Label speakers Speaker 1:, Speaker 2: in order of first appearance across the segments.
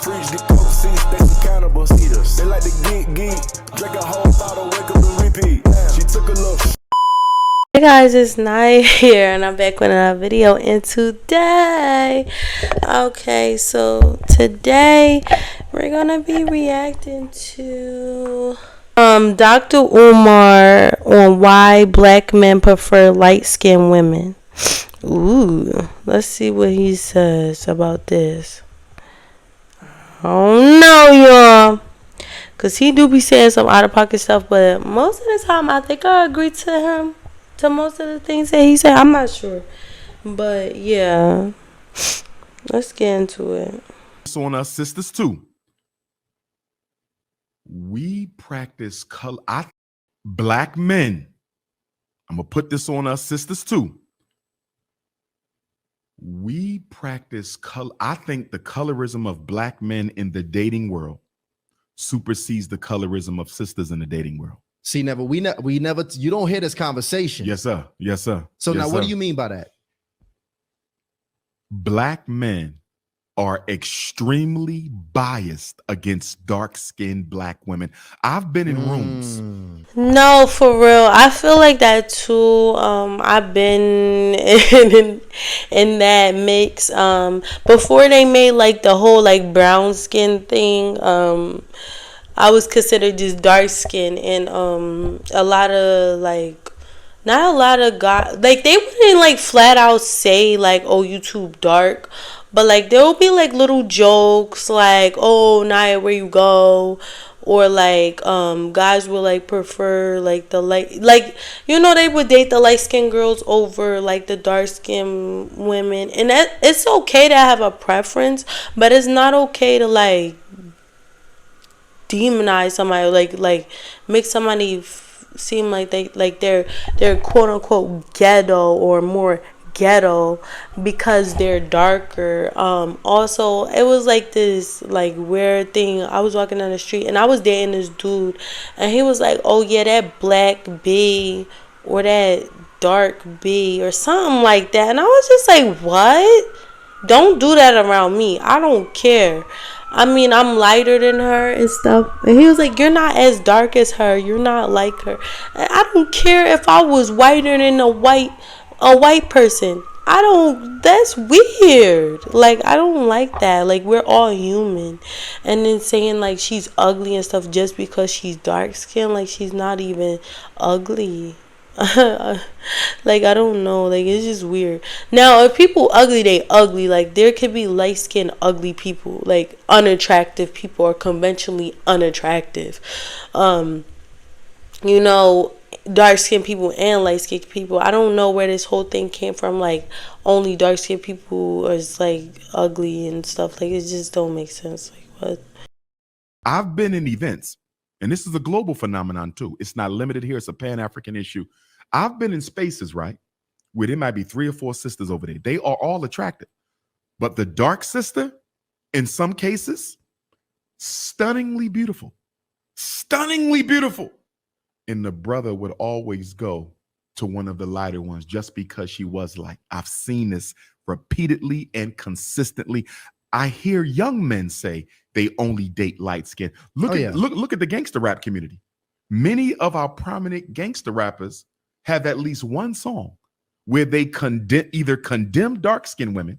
Speaker 1: freaks, get coke seats, they some cannibals. Eaters. They like to geek, drink a whole bottle, wake up and repeat. She took a look.
Speaker 2: Hey guys, it's Naya here, and I'm back with another video. And today, today we're gonna be reacting to Dr. Umar on why black men prefer light-skinned women. Ooh, let's see what he says about this. Oh no, y'all. Cause he do be saying some out of pocket stuff, but most of the time I think I agree to him, to most of the things that he said. I'm not sure, but yeah, let's get into it.
Speaker 3: So on us sisters too, we practice color. Black men. I'm gonna put this on us sisters too. We practice color. I think the colorism of black men in the dating world supersedes the colorism of sisters in the dating world.
Speaker 4: See, we never, you don't hear this conversation.
Speaker 3: Yes, sir. Yes, sir.
Speaker 4: So
Speaker 3: yes,
Speaker 4: now, what
Speaker 3: sir.
Speaker 4: do you mean by that?
Speaker 3: Black men are extremely biased against dark-skinned black women. I've been in rooms.
Speaker 2: No, for real. I feel like that too. I've been in that mix. Before they made like the whole like brown skin thing, I was considered just dark skin, and a lot of like, not a lot of guys, like they wouldn't like flat out say like, oh, you too dark, but like there will be like little jokes like, oh, Naya, where you go, or like guys will like prefer like the light, like, you know, they would date the light skinned girls over like the dark skinned women, and that it's okay to have a preference, but it's not okay to like demonize somebody, like make somebody seem like they're quote unquote ghetto or more ghetto because they're darker. Also, it was like this like weird thing. I was walking down the street and I was dating this dude, and he was like, oh yeah, that black B or that dark B or something like that, and I was just like, what? Don't do that around me. I don't care. I mean, I'm lighter than her and stuff. And he was like, you're not as dark as her. You're not like her. And I don't care if I was whiter than a white person. That's weird. Like, I don't like that. Like, we're all human. And then saying like she's ugly and stuff just because she's dark skinned, like she's not even ugly. Like, I don't know, like it's just weird. Now if people ugly, they ugly. Like there could be light-skinned ugly people, like unattractive people or conventionally unattractive, you know, dark-skinned people and light-skinned people. I don't know where this whole thing came from, like only dark-skinned people is like ugly and stuff. Like it just don't make sense. Like what?
Speaker 3: I've been in events, and this is a global phenomenon too. It's not limited here. It's a Pan-African issue. I've been in spaces, right, where there might be 3 or 4 sisters over there. They are all attractive. But the dark sister, in some cases, stunningly beautiful. Stunningly beautiful. And the brother would always go to one of the lighter ones just because she was light. I've seen this repeatedly and consistently. I hear young men say they only date light skin. Look at the gangster rap community. Many of our prominent gangster rappers have at least one song where they either condemn dark-skinned women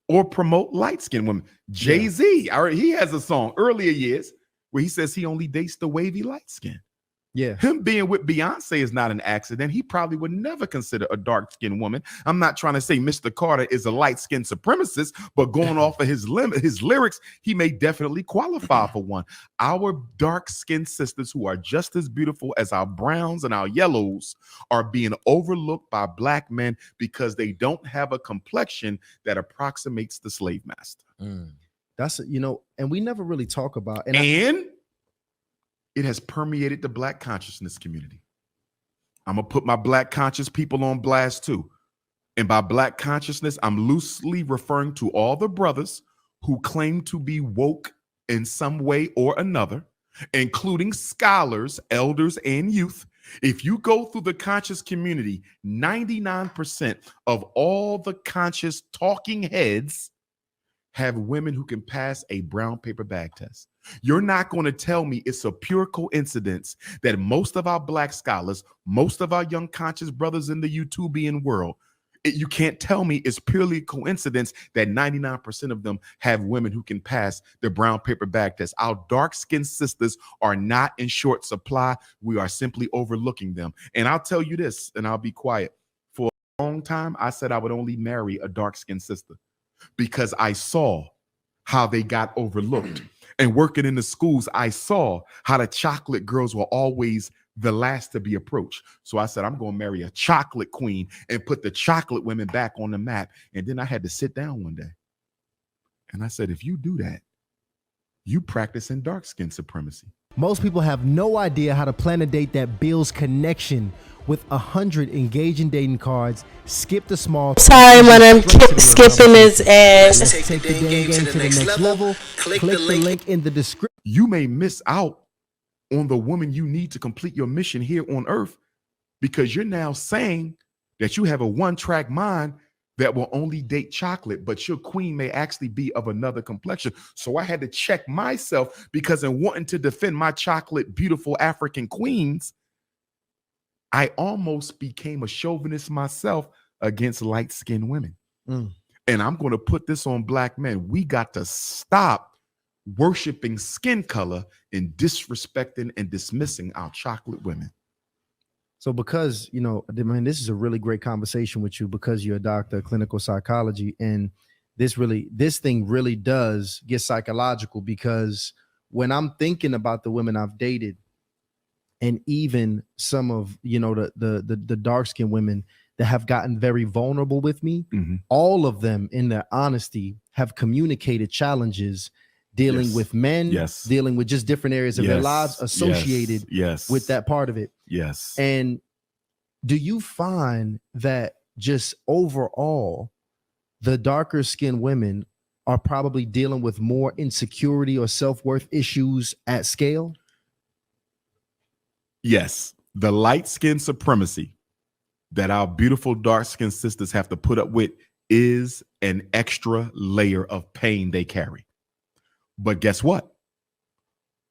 Speaker 3: or promote light-skinned women. Jay-Z, he has a song earlier years where he says he only dates the wavy light skin.
Speaker 4: Yeah.
Speaker 3: Him being with Beyonce is not an accident. He probably would never consider a dark-skinned woman. I'm not trying to say Mr. Carter is a light-skinned supremacist, but going off of his lyrics, he may definitely qualify for one. Our dark-skinned sisters, who are just as beautiful as our browns and our yellows, are being overlooked by black men because they don't have a complexion that approximates the slave master.
Speaker 4: That's, you know, and we never really talk about,
Speaker 3: and it has permeated the black consciousness community. I'm going to put my black conscious people on blast too. And by black consciousness, I'm loosely referring to all the brothers who claim to be woke in some way or another, including scholars, elders, and youth. If you go through the conscious community, 99% of all the conscious talking heads have women who can pass a brown paper bag test. You're not going to tell me it's a pure coincidence that most of our black scholars, most of our young conscious brothers in the YouTubian world, you can't tell me it's purely coincidence that 99% of them have women who can pass the brown paper bag test. Our dark-skinned sisters are not in short supply. We are simply overlooking them. And I'll tell you this, and I'll be quiet. For a long time, I said I would only marry a dark-skinned sister because I saw how they got overlooked. And working in the schools, I saw how the chocolate girls were always the last to be approached. So I said, I'm going to marry a chocolate queen and put the chocolate women back on the map. And then I had to sit down one day. And I said, if you do that, you practicing dark skin supremacy.
Speaker 4: Most people have no idea how to plan a date that builds connection. With 100 engaging dating cards, skip the small.
Speaker 2: Sorry, man, I'm skipping his ass.
Speaker 4: Let's take the game to the next level. Click the link in the description.
Speaker 3: You may miss out on the woman you need to complete your mission here on earth because you're now saying that you have a one-track mind that will only date chocolate, but your queen may actually be of another complexion. So I had to check myself because in wanting to defend my chocolate, beautiful African queens, I almost became a chauvinist myself against light-skinned women. And I'm going to put this on black men. We got to stop worshiping skin color and disrespecting and dismissing our chocolate women.
Speaker 4: So because, you know, I mean, this is a really great conversation with you because you're a doctor of clinical psychology. And this thing really does get psychological because when I'm thinking about the women I've dated, and even some of, you know, the dark-skinned women that have gotten very vulnerable with me, all of them in their honesty have communicated challenges dealing with men, dealing with just different areas of their lives associated with that part of it. And do you find that just overall, the darker skinned women are probably dealing with more insecurity or self-worth issues at scale?
Speaker 3: Yes, the light skin supremacy that our beautiful dark skinned sisters have to put up with is an extra layer of pain they carry. But guess what?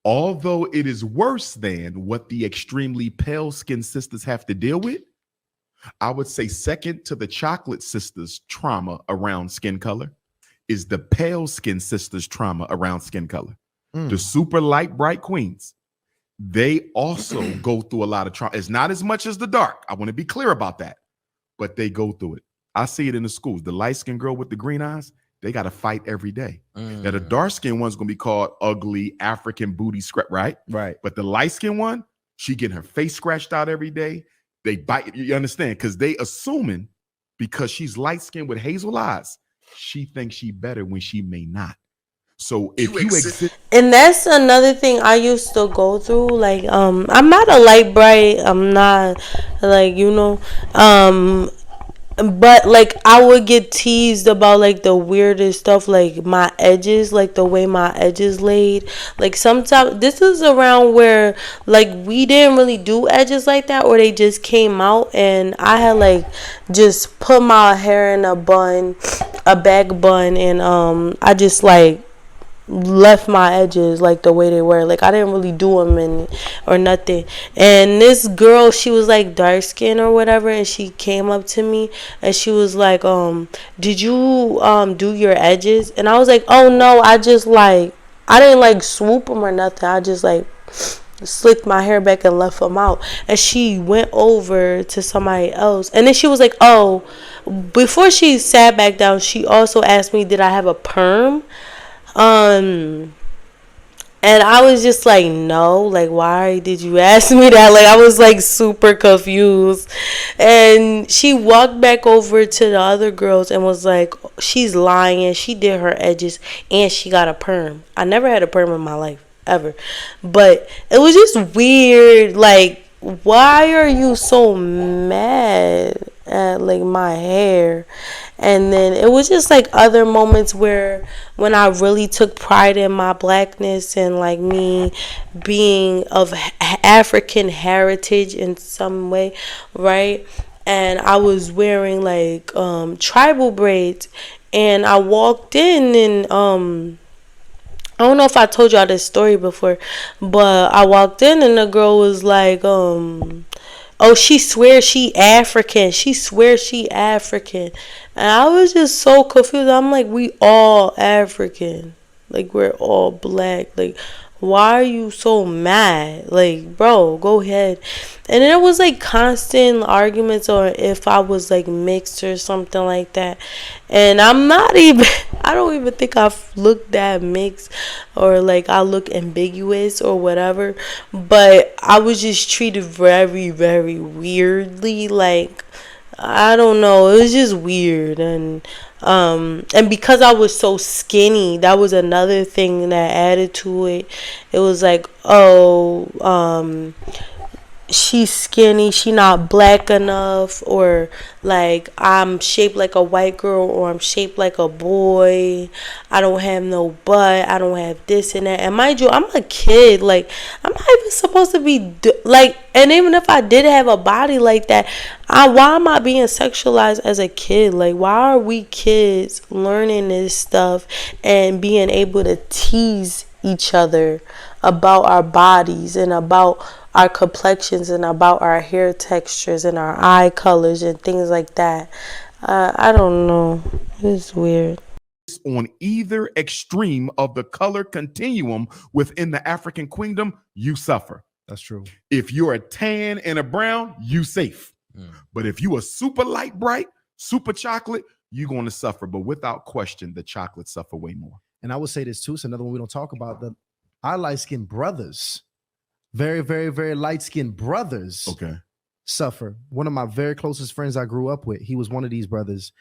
Speaker 3: Although it is worse than what the extremely pale skinned sisters have to deal with, I would say second to the chocolate sisters' trauma around skin color is the pale skinned sisters' trauma around skin color. The super light, bright queens, they also go through a lot of trauma. It's not as much as the dark. I want to be clear about that, but they go through it. I see it in the schools. The light-skinned girl with the green eyes, they got to fight every day. Now, the dark-skinned one's going to be called ugly African booty scrap, right?
Speaker 4: Right.
Speaker 3: But the light-skinned one, she getting her face scratched out every day. They bite, you understand? Because they assuming because she's light-skinned with hazel eyes, she thinks she better when she may not. So if you exist,
Speaker 2: and that's another thing I used to go through. Like, I'm not a light bright. I'm not like, you know, but like I would get teased about like the weirdest stuff, like my edges, like the way my edges laid. Like sometimes this is around where like we didn't really do edges like that, or they just came out, and I had like just put my hair in a bun, a back bun, and I just like left my edges like the way they were. Like I didn't really do them in or nothing. And this girl, she was like dark skin or whatever, and she came up to me and she was like, did you do your edges? And I was like, oh no, I just like, I didn't like swoop them or nothing. I just like slicked my hair back and left them out. And she went over to somebody else, and then she was like, oh, before she sat back down, she also asked me, did I have a perm? And I was just like, no, like, why did you ask me that? Like, I was like super confused. And she walked back over to the other girls and was like, she's lying. She did her edges and she got a perm. I never had a perm in my life, ever. But it was just weird. Like, why are you so mad at like my hair? And then it was just like other moments where when I really took pride in my blackness and like me being of African heritage in some way, right? And I was wearing like tribal braids, and I walked in, and I don't know if I told y'all this story before, but I walked in and the girl was like, oh, she swears she African. She swears she African. And I was just so confused. I'm like, we all African. Like, we're all black. Like, why are you so mad? Like, bro, go ahead. And there was like constant arguments on if I was like mixed or something like that. And I'm not even, I don't even think I've looked that mixed or like I look ambiguous or whatever. But I was just treated very, very weirdly. Like, I don't know. It was just weird. And because I was so skinny, that was another thing that added to it. It was like, oh, she's skinny, she not black enough, or like I'm shaped like a white girl, or I'm shaped like a boy, I don't have no butt, I don't have this and that. And mind you, I'm a kid, like I'm not even supposed to be like, and even if I did have a body like that, why am I being sexualized as a kid? Like, why are we kids learning this stuff and being able to tease each other about our bodies and about our complexions and about our hair textures and our eye colors and things like that? I don't know. It's weird.
Speaker 3: On either extreme of the color continuum within the African kingdom, you suffer.
Speaker 4: That's true.
Speaker 3: If you're a tan and a brown, you safe. But if you are super light bright, super chocolate, you're going to suffer. But without question, the chocolates suffer way more.
Speaker 4: And I would say this too. It's another one we don't talk about. Our light-skinned brothers, very, very, very light-skinned brothers, suffer. One of my very closest friends I grew up with, he was one of these brothers.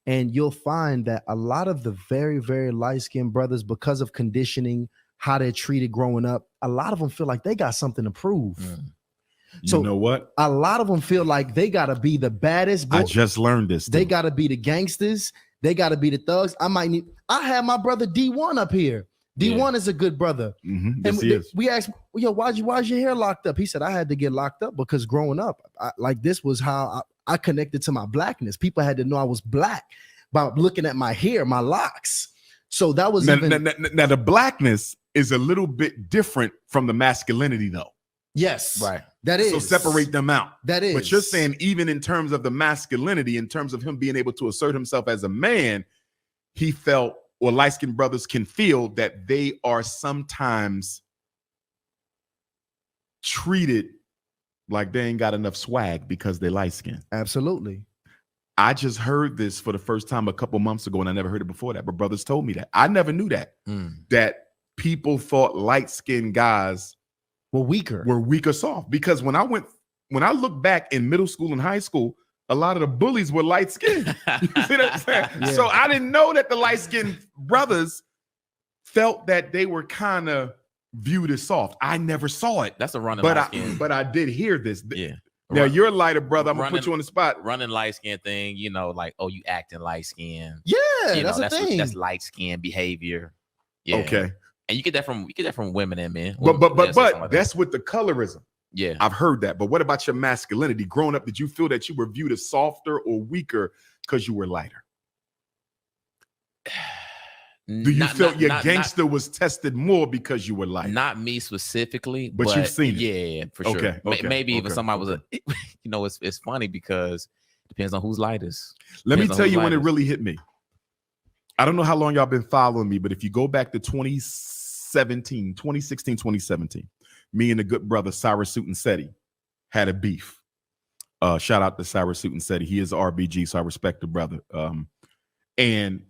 Speaker 4: And you'll find that a lot of the very, very light-skinned brothers, because of conditioning, how they're treated growing up, a lot of them feel like they got something to prove.
Speaker 3: So you know what?
Speaker 4: A lot of them feel like they got to be the baddest.
Speaker 3: I just learned this.
Speaker 4: They got to be the gangsters. They got to be the thugs. I have my brother D1 up here. D1 is a good brother.
Speaker 3: Yes,
Speaker 4: and
Speaker 3: he is.
Speaker 4: We asked, yo, why's your hair locked up? He said, I had to get locked up because growing up, this was how I connected to my blackness. People had to know I was black by looking at my hair, my locks. So that was
Speaker 3: now the blackness is a little bit different from the masculinity, though.
Speaker 4: Yes,
Speaker 3: right.
Speaker 4: That is.
Speaker 3: So separate them out.
Speaker 4: That is.
Speaker 3: But you're saying even in terms of the masculinity, in terms of him being able to assert himself as a man, he felt, or light-skinned brothers can feel, that they are sometimes treated like they ain't got enough swag because they're light-skinned.
Speaker 4: Absolutely.
Speaker 3: I just heard this for the first time a couple months ago, and I never heard it before that, but brothers told me that. I never knew that. That people thought light-skinned guys
Speaker 4: were weaker
Speaker 3: soft. Because when I look back in middle school and high school, a lot of the bullies were light-skinned. You see what I'm saying? Yeah. So I didn't know that the light-skinned brothers felt that they were kind of viewed as soft. I never saw it.
Speaker 5: That's a running light skin.
Speaker 3: But I did hear this.
Speaker 5: Yeah.
Speaker 3: Now you're a lighter brother. I'm gonna put you on the spot.
Speaker 5: Running light skin thing, like, oh, you acting light skin.
Speaker 4: Yeah, that's a thing.
Speaker 5: That's light skin behavior. Yeah.
Speaker 3: Okay.
Speaker 5: And you get that from women and men.
Speaker 3: But that's with the colorism.
Speaker 5: Yeah,
Speaker 3: I've heard that. But what about your masculinity? Growing up, did you feel that you were viewed as softer or weaker because you were lighter? Do you feel your gangster was tested more because you were light?
Speaker 5: Not me specifically,
Speaker 3: but you've seen it.
Speaker 5: Yeah, for sure.
Speaker 3: Okay.
Speaker 5: Maybe even somebody was it's funny because it depends on who's lightest.
Speaker 3: Let me tell you when it really hit me. I don't know how long y'all been following me, but if you go back to 2016, 2017, me and the good brother Cyrus Sutton-Seti had a beef. Shout out to Cyrus Sutton-Seti. He is RBG, so I respect the brother. And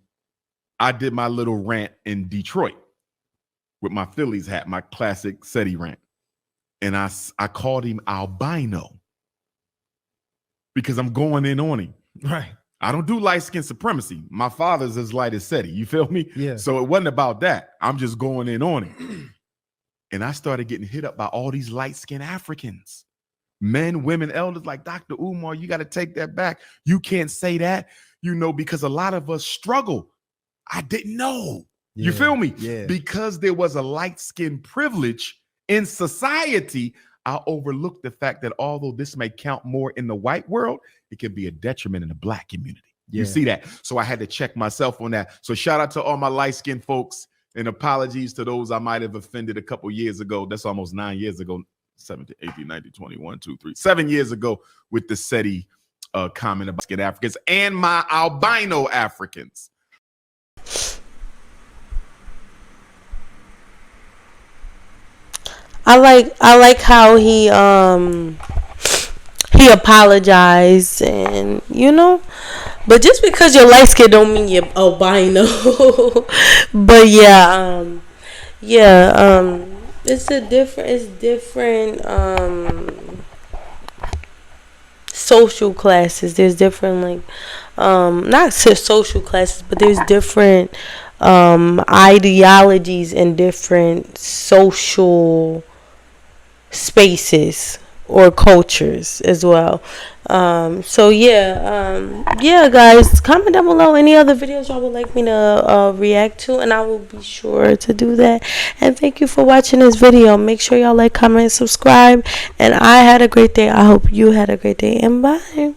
Speaker 3: I did my little rant in Detroit with my Phillies hat, my classic Seti rant. And I called him albino because I'm going in on him.
Speaker 4: Right.
Speaker 3: I don't do light skin supremacy. My father's as light as Seti. You feel me?
Speaker 4: Yeah.
Speaker 3: So it wasn't about that. I'm just going in on him. And I started getting hit up by all these light skinned Africans, men, women, elders like Dr. Umar. You got to take that back. You can't say that, because a lot of us struggle. I didn't know.
Speaker 4: Yeah.
Speaker 3: You feel me?
Speaker 4: Yeah.
Speaker 3: Because there was a light skin privilege in society, I overlooked the fact that although this may count more in the white world, it can be a detriment in the black community. You see that? So I had to check myself on that. So shout out to all my light-skinned folks, and apologies to those I might have offended a couple years ago. That's almost 9 years ago, 17, 18, 19, 20, 1, 2, 3, 7 years ago with the SETI comment about skin Africans and my albino Africans.
Speaker 2: I like how he apologized, and but just because you're light skinned don't mean you're albino. But it's different social classes. There's different not social classes, but there's different ideologies and different social spaces or cultures as well. Guys, comment down below any other videos y'all would like me to react to, and I will be sure to do that. And thank you for watching this video. Make sure y'all like, comment, and subscribe. And I had a great day. I hope you had a great day, and bye.